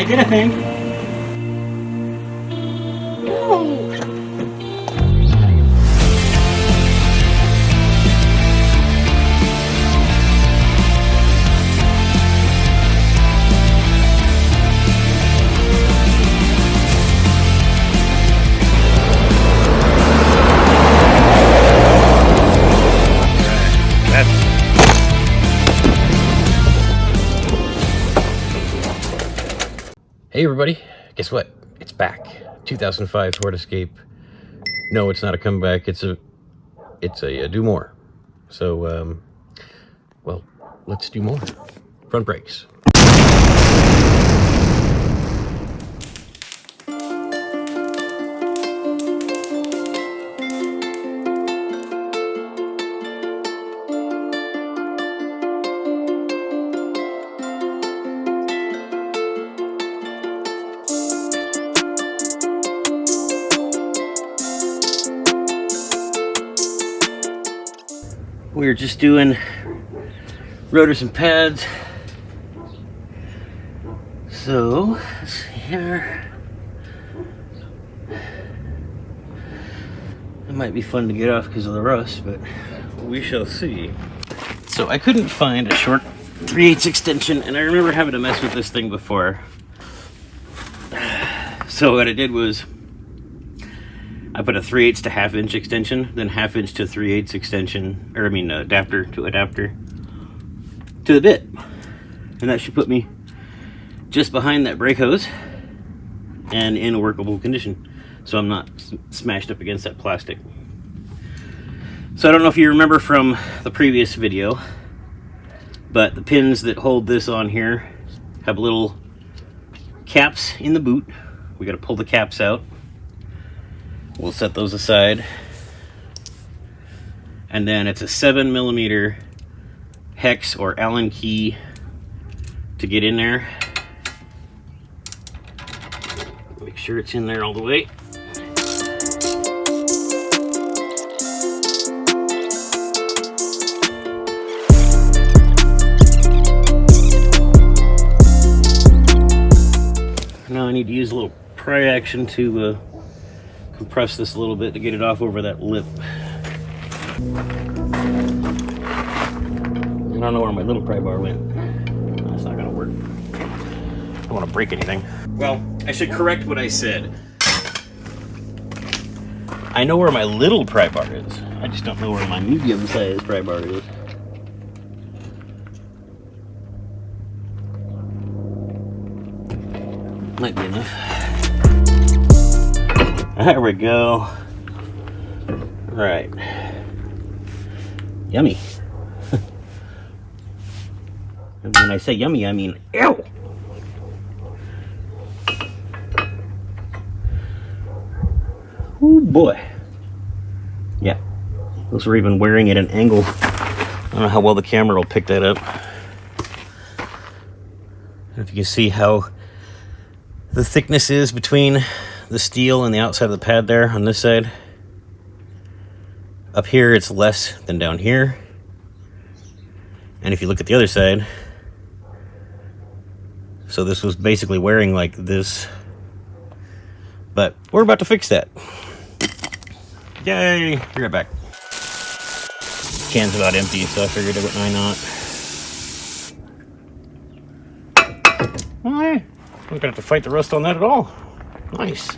did a thing. Oh. Hey everybody, guess what? It's back. 2005 Ford Escape. No, it's not a comeback. It's a do more. So, well, let's do more. Front brakes. We're just doing rotors and pads. So, let's see here. It might be fun to get off because of the rust, but we shall see. So I couldn't find a short 3/8 extension, and I remember having to mess with this thing before. So what I did was I put a 3/8 to 1/2 inch extension, then 1/2 inch to 3/8 extension, or I mean adapter to the bit. And that should put me just behind that brake hose and in a workable condition, so I'm not smashed up against that plastic. So I don't know if you remember from the previous video, but the pins that hold this on here have little caps in the boot. We got to pull the caps out. We'll set those aside. And then it's a 7mm hex or Allen key to get in there. Make sure it's in there all the way. Now I need to use a little pry action to compress this a little bit to get it off over that lip. I don't know where my little pry bar went. That's not gonna work. I don't want to break anything. Well, I should correct what I said. I know where my little pry bar is. I just don't know where my medium-sized pry bar is. Might be enough. There we go. All right. Yummy. And when I say yummy, I mean ew. Oh boy. Yeah. Those are even wearing at an angle. I don't know how well the camera will pick that up. If you can see how the thickness is between the steel and the outside of the pad there on this side. Up here it's less than down here. And if you look at the other side, so this was basically wearing like this. But we're about to fix that. Yay! Be right back. Can's about empty, so I figured why not. Alright. I'm gonna have to fight the rust on that at all. Nice.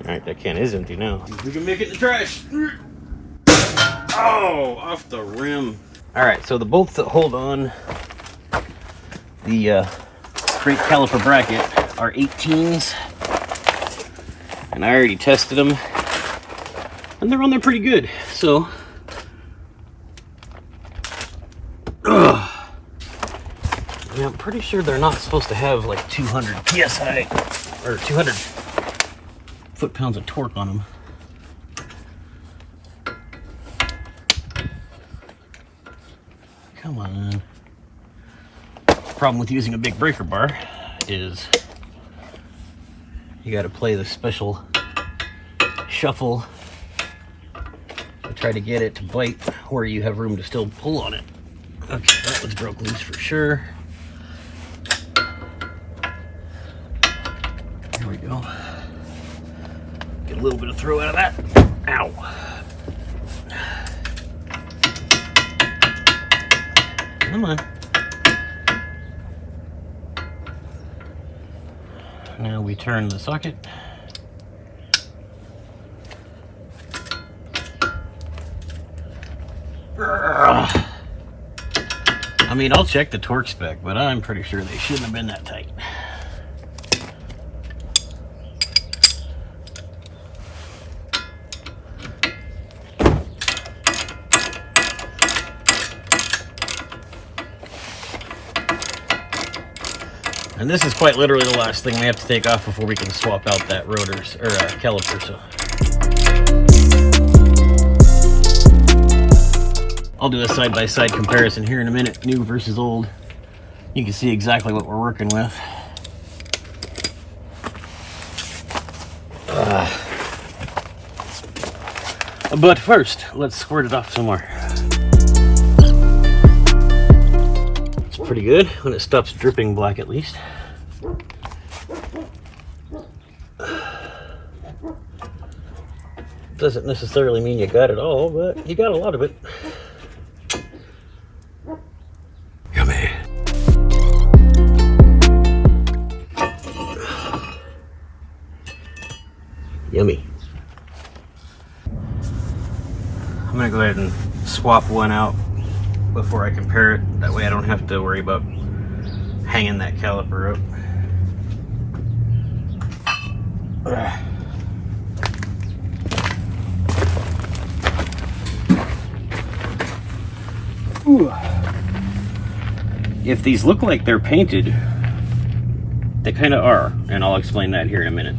Alright, that can is empty now. We can make it in the trash. Oh, off the rim. Alright, so the bolts that hold on the crate caliper bracket are 18s. And I already tested them. And they're on there pretty good. So, I'm pretty sure they're not supposed to have like 200 psi or 200 foot-pounds of torque on them. Come on. Problem with using a big breaker bar is you got to play the special shuffle to try to get it to bite where you have room to still pull on it. Okay, that one's broke loose for sure. a little bit of throw out of that. Ow. Come on. Now we turn the socket. I mean, I'll check the torque spec, but I'm pretty sure they shouldn't have been that tight. And this is quite literally the last thing we have to take off before we can swap out that rotors or caliper. So I'll do a side-by-side comparison here in a minute, new versus old. You can see exactly what we're working with. But first, let's squirt it off some more. It's pretty good when it stops dripping black, at least. Doesn't necessarily mean you got it all, but you got a lot of it. Yummy. Yummy. I'm gonna go ahead and swap one out before I compare it. That way I don't have to worry about hanging that caliper up. Ooh. If these look like they're painted, they kind of are, and I'll explain that here in a minute.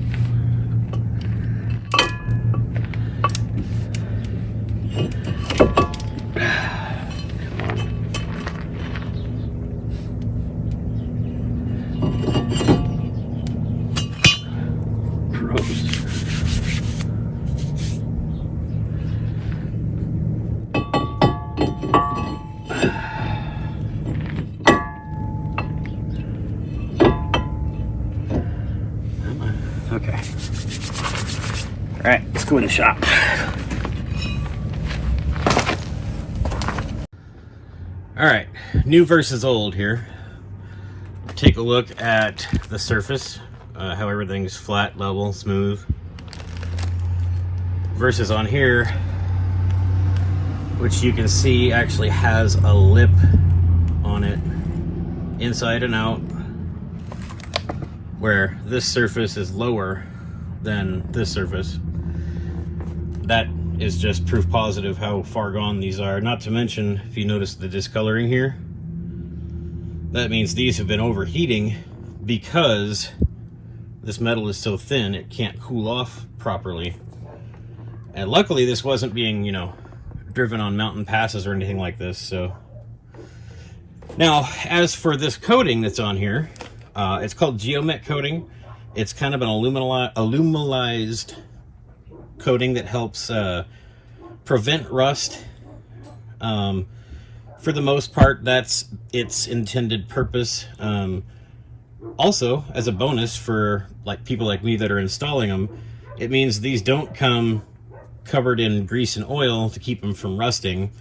Okay. All right, let's go in the shop. All right, new versus old here. Take a look at the surface, how everything's flat, level, smooth. Versus on here, which you can see actually has a lip on it, inside and out, where this surface is lower than this surface. That is just proof positive how far gone these are. Not to mention, if you notice the discoloring here, that means these have been overheating because this metal is so thin it can't cool off properly. And luckily this wasn't being, you know, driven on mountain passes or anything like this. So now, as for this coating that's on here, it's called geomet coating. It's kind of an aluminized coating that helps prevent rust. For the most part, that's its intended purpose. Also, as a bonus for like people like me that are installing them, it means these don't come covered in grease and oil to keep them from rusting.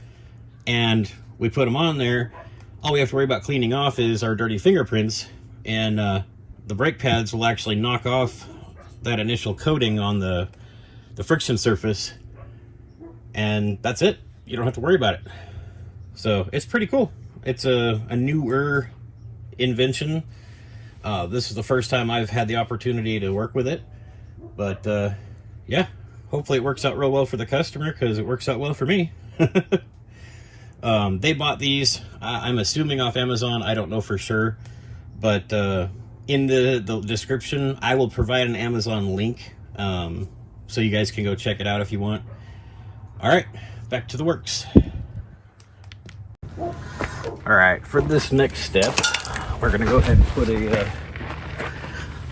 And we put them on there. All we have to worry about cleaning off is our dirty fingerprints, and the brake pads will actually knock off that initial coating on the friction surface, and that's it. You don't have to worry about it. So it's pretty cool. It's a newer invention. This is the first time I've had the opportunity to work with it, but yeah, hopefully it works out real well for the customer, because it works out well for me. They bought these, I'm assuming, off Amazon. I don't know for sure, but in the description I will provide an Amazon link, so you guys can go check it out if you want. All right, back to the works. All right, for this next step, we're gonna go ahead and put a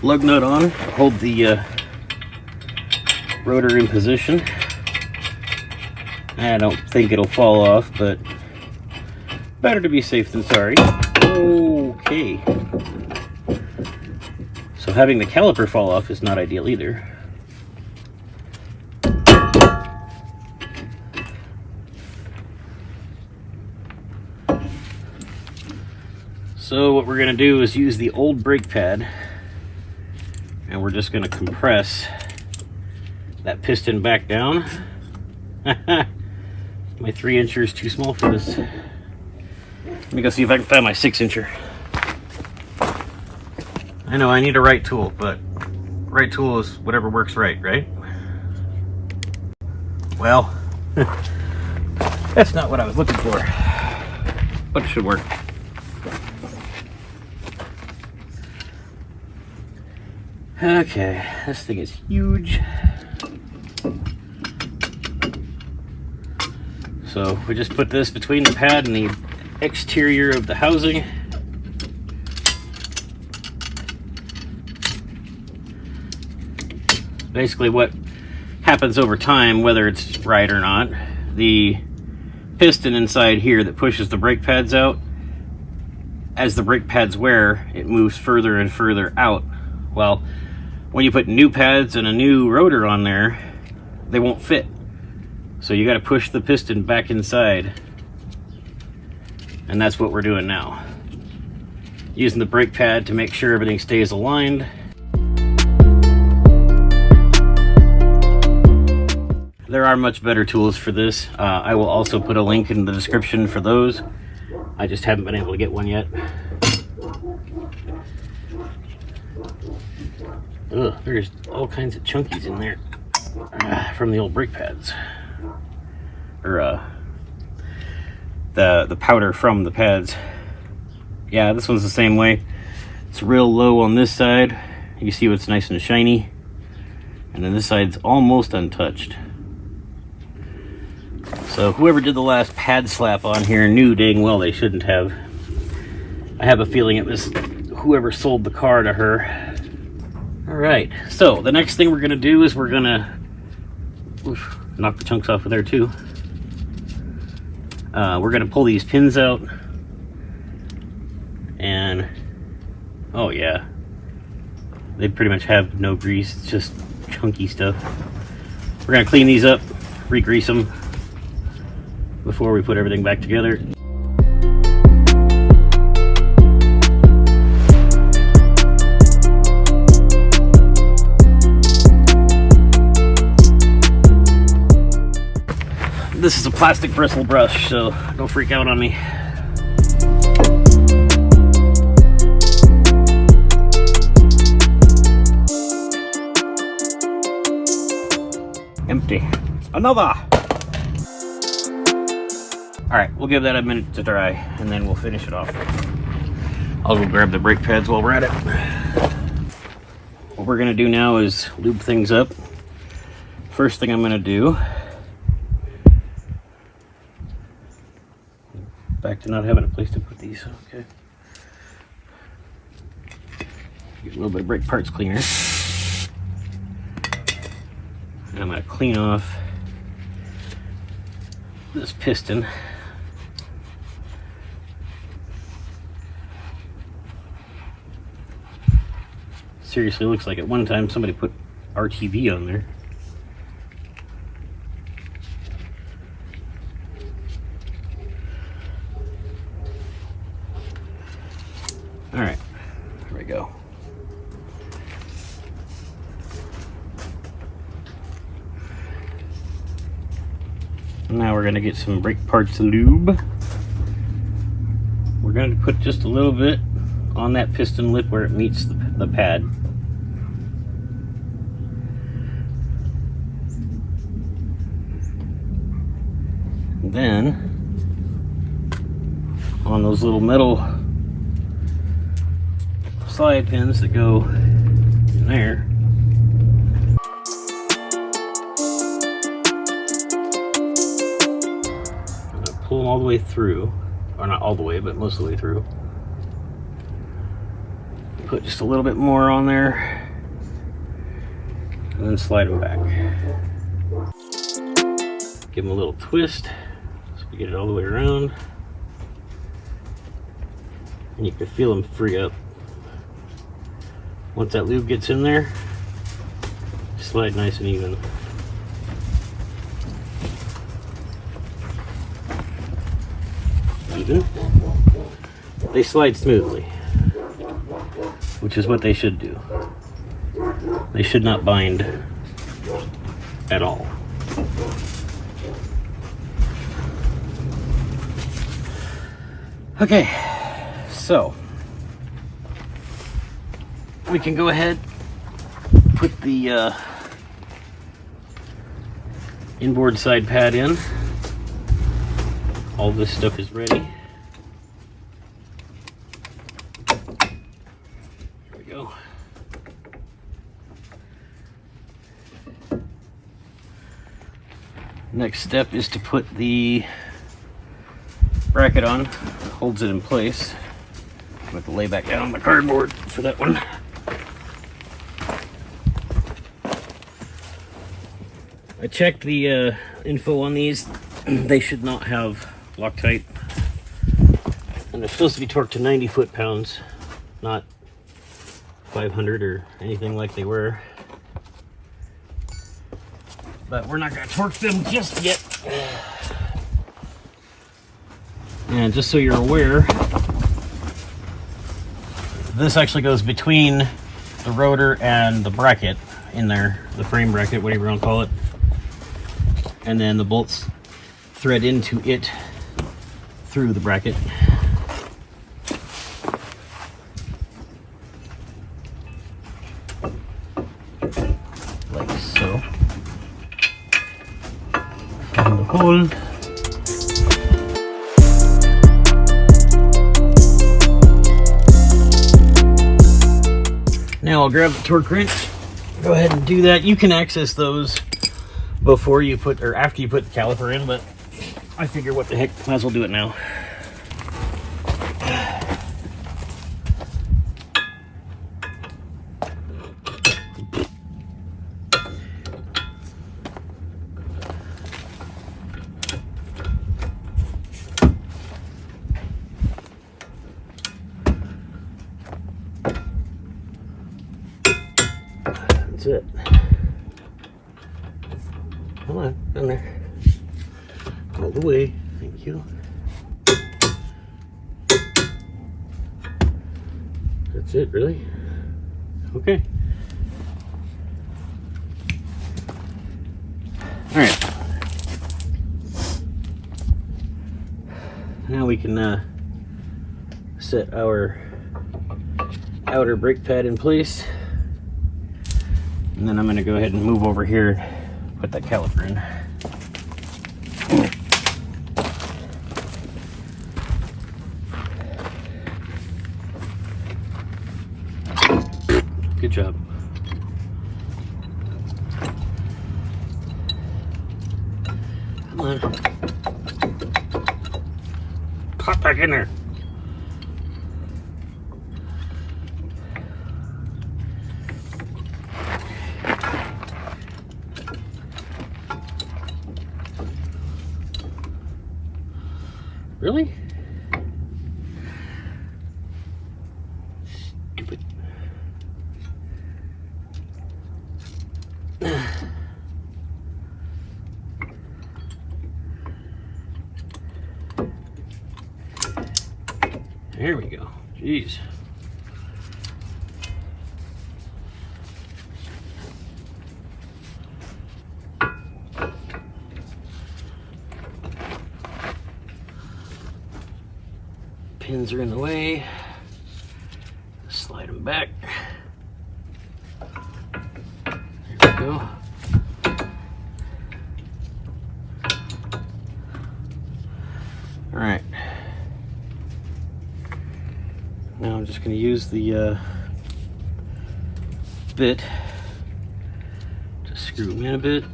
lug nut on, hold the rotor in position. I don't think it'll fall off, but better to be safe than sorry. Okay. So having the caliper fall off is not ideal either. So what we're going to do is use the old brake pad, and we're just going to compress that piston back down. My 3-incher is too small for this. Let me go see if I can find my 6-incher. I know I need a right tool, but right tool is whatever works right? Well, that's not what I was looking for, but it should work. Okay, this thing is huge. So we just put this between the pad and the exterior of the housing. Basically what happens over time, whether it's right or not, the piston inside here that pushes the brake pads out, as the brake pads wear, it moves further and further out. Well, when you put new pads and a new rotor on there, they won't fit. So you got to push the piston back inside. And that's what we're doing now. Using the brake pad to make sure everything stays aligned. There are much better tools for this. I will also put a link in the description for those. I just haven't been able to get one yet. Ugh, there's all kinds of chunkies in there from the old brake pads, or the powder from the pads. Yeah, this one's the same way. It's real low on this side. You see what's nice and shiny, and then this side's almost untouched. So whoever did the last pad slap on here knew dang well they shouldn't have. I have a feeling it was whoever sold the car to her. Alright, so the next thing we're going to do is we're going to knock the chunks off of there too. We're going to pull these pins out. And, oh yeah, they pretty much have no grease, it's just chunky stuff. We're going to clean these up, re-grease them before we put everything back together. This is a plastic bristle brush, so don't freak out on me. Empty. Another! Alright, we'll give that a minute to dry, and then we'll finish it off. I'll go grab the brake pads while we're at it. What we're going to do now is lube things up. First thing I'm going to do, back to not having a place to put these, okay. Get a little bit of brake parts cleaner. And I'm going to clean off this piston. Seriously, looks like at one time somebody put RTV on there. Alright, there we go. Now we're going to get some brake parts lube. We're going to put just a little bit on that piston lip where it meets the pad. And then on those little metal slide pins that go in there, I'm going to pull them all the way through, or not all the way, but most of the way through. Put just a little bit more on there, and then slide them back. Give them a little twist so we get it all the way around, and you can feel them free up. Once that lube gets in there, slide nice and even. they slide smoothly, which is what they should do. They should not bind at all. Okay, so we can go ahead, put the inboard side pad in. All this stuff is ready. There we go. Next step is to put the bracket on. It holds it in place. I'm going to lay back down on the cardboard for that one. I checked the info on these. They should not have Loctite. And they're supposed to be torqued to 90 foot-pounds, not 500 or anything like they were. But we're not going to torque them just yet. And just so you're aware, this actually goes between the rotor and the bracket in there, the frame bracket, whatever you want to call it. And then the bolts thread into it through the bracket. Like so. Find the hole. Now I'll grab the torque wrench. Go ahead and do that. You can access those before you put, or after you put the caliper in, but I figure what the heck, might as well do it now. That's it. Come on, down there. All the way. Thank you. That's it, really? Okay. All right. Now we can set our outer brake pad in place. And then I'm going to go ahead and move over here and put that caliper in. Good job. Come on. Pop back in there. Really? Stupid. There we go. Jeez. Pins are in the way. Slide them back. There we go. All right. Now I'm just going to use the bit to screw them in a bit.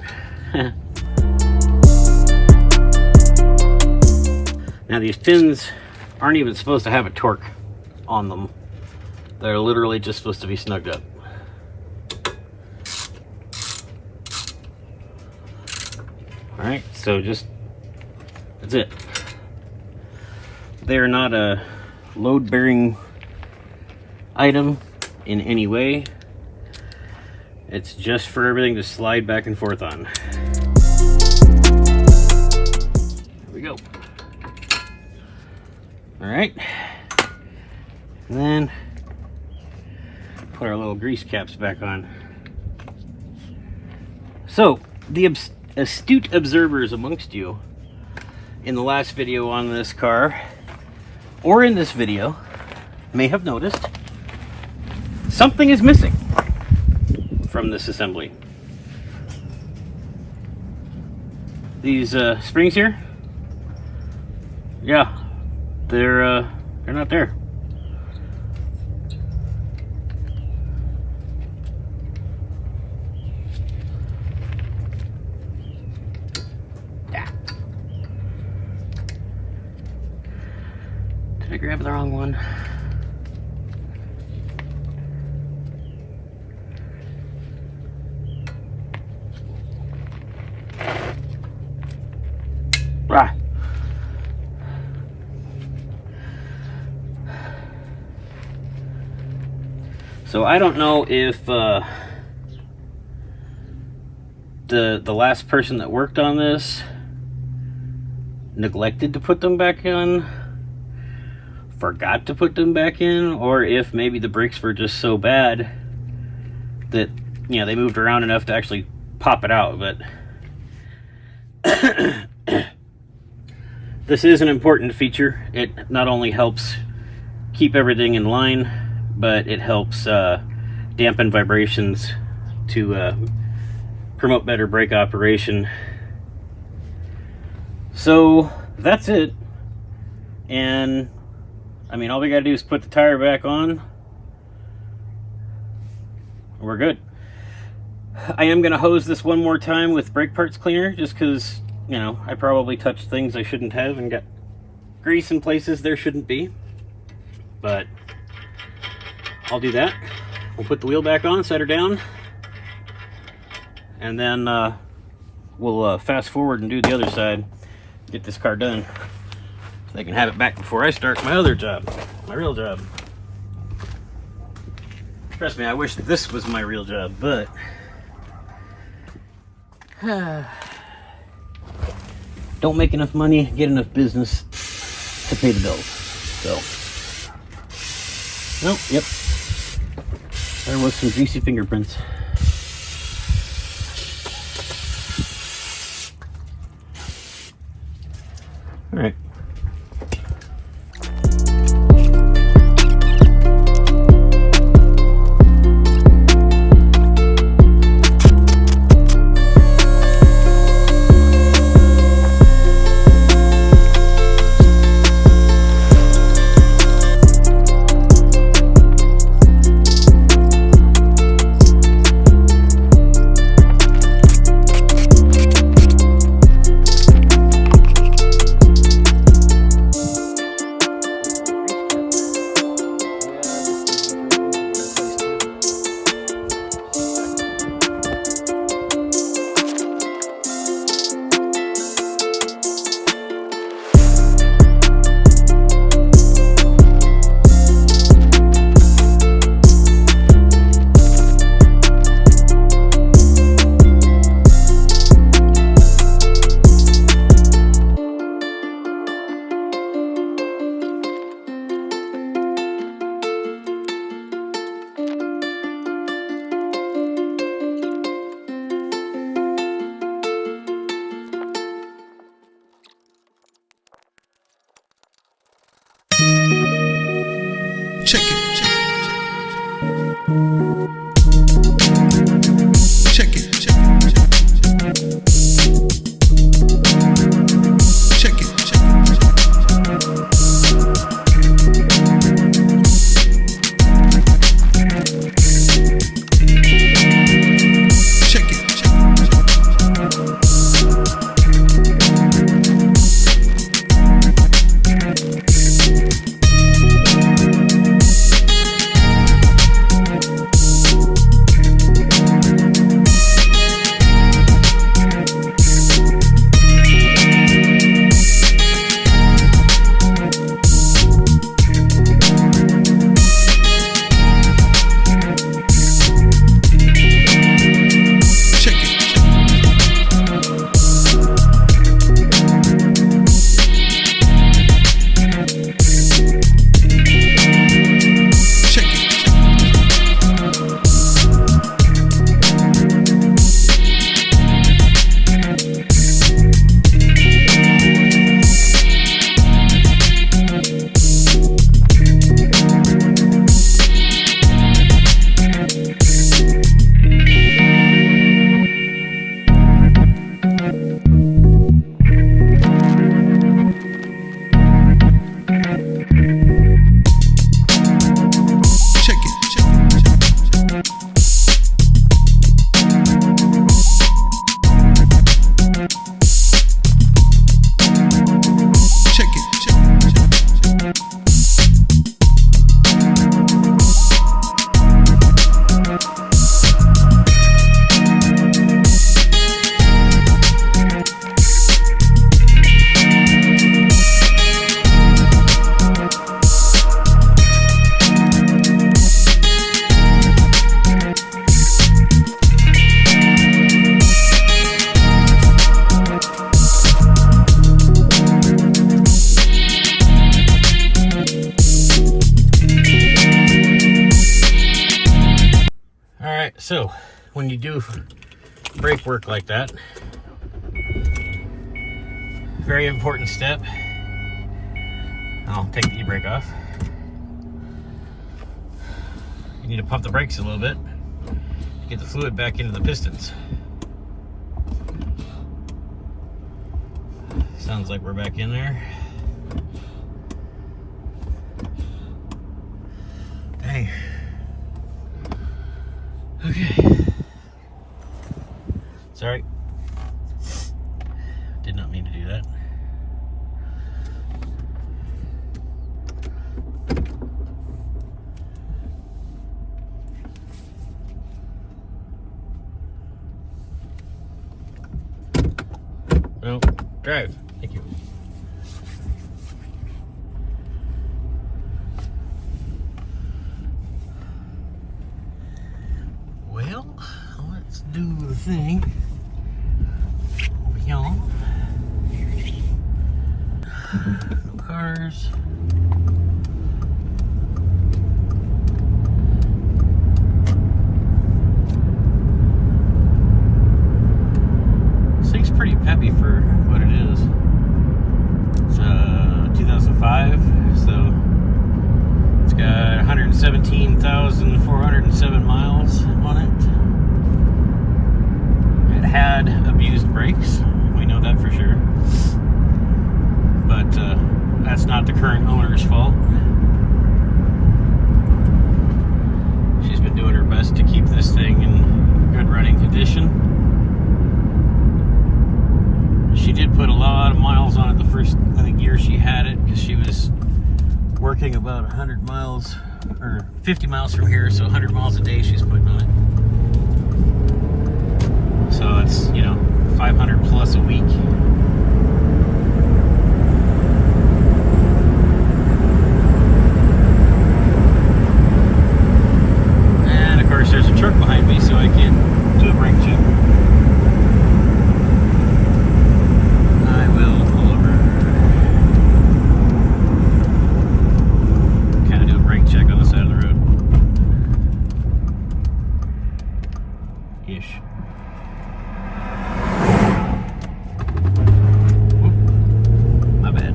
Now these pins aren't even supposed to have a torque on them. They're literally just supposed to be snugged up. All right, so just, that's it. They're not a load-bearing item in any way. It's just for everything to slide back and forth on. There we go. All right, And then put our little grease caps back on. So, the astute observers amongst you in the last video on this car, or in this video, may have noticed something is missing from this assembly. These springs here, yeah, they're not there. Did I grab the wrong one? Right. So I don't know if the last person that worked on this neglected to put them back in, forgot to put them back in, or if maybe the brakes were just so bad that, you know, they moved around enough to actually pop it out. But this is an important feature. It not only helps keep everything in line, but it helps dampen vibrations to promote better brake operation. So that's it. And I mean, all we gotta do is put the tire back on. We're good. I am gonna hose this one more time with brake parts cleaner, just because, you know, I probably touched things I shouldn't have and got grease in places there shouldn't be. But I'll do that. We'll put the wheel back on, set her down, and then we'll fast forward and do the other side, get this car done, so they can have it back before I start my other job, my real job. Trust me, I wish this was my real job, but don't make enough money, get enough business to pay the bills. So, oh, yep, there was some greasy fingerprints. All right. So, when you do brake work like that, very important step. I'll take the e-brake off. You need to pump the brakes a little bit to get the fluid back into the pistons. Sounds like we're back in there. Dang. Okay. Sorry. Did not mean to do that. No, drive. Thank you. Well, let's do the thing. Over here. No cars. This thing's pretty peppy for what it is. It's 2005, so it's got 117,407 miles on it. It had abused brakes, we know that for sure. But that's not the current owner's fault. She's been doing her best to keep this thing in good running condition. She did put a lot of miles on it the first, I think, year she had it, because she was working about 100 miles or 50 miles from here, so 100 miles a day she's putting on it. So it's, 500 plus a week. And of course there's a truck behind me, so I can't do a brake check. I will pull over. Kind of do a brake check on the side of the road. Ish. Whoop. My bad.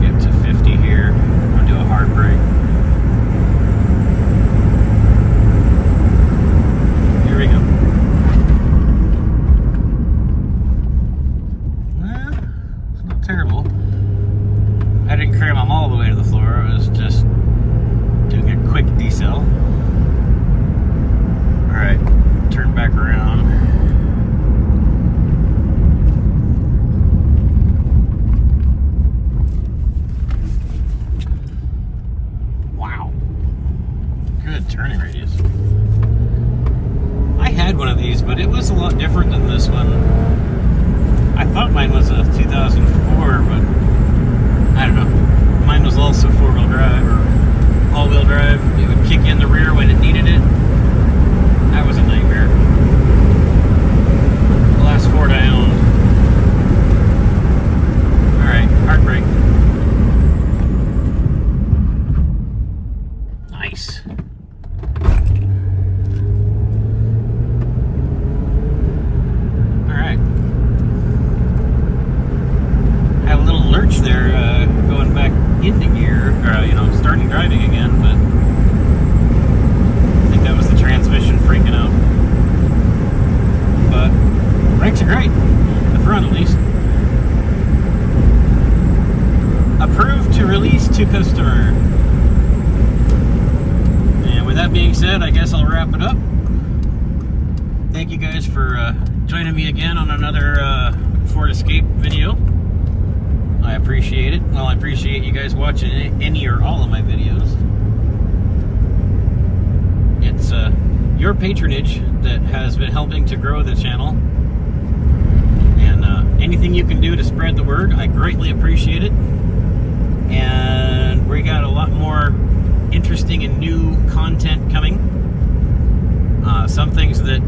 Get to 50 here. I'll do a hard brake. Here we go. It's not terrible. I didn't cram them all the way to the floor. I was just doing a quick decel. Alright, turn back around. Wow. Good turning radius. I had one of these, but it was a lot different than this one. I thought mine was a 2004, but I don't know. Mine was also four-wheel drive or all-wheel drive. It would kick in the rear when it needed it. That was a nightmare. The last Ford I owned. Alright, hard brake. Nice. Alright. Had a little lurch there going back into gear, or, starting driving again, but I think that was the transmission freaking out. But brakes are great, in the front at least. Approved to release to customer. And with that being said, I guess I'll wrap it up. Thank you guys for joining me again on another Ford Escape video. I appreciate it. Well, I appreciate you guys watching any or all of my videos. It's your patronage that has been helping to grow the channel. And anything you can do to spread the word, I greatly appreciate it. And we got a lot more interesting and new content coming. Some things that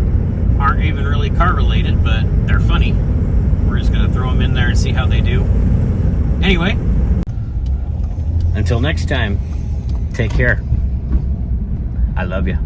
aren't even really car related, but they're funny. We're just going to throw them in there and see how they do. Anyway, Until next time, take care. I love you.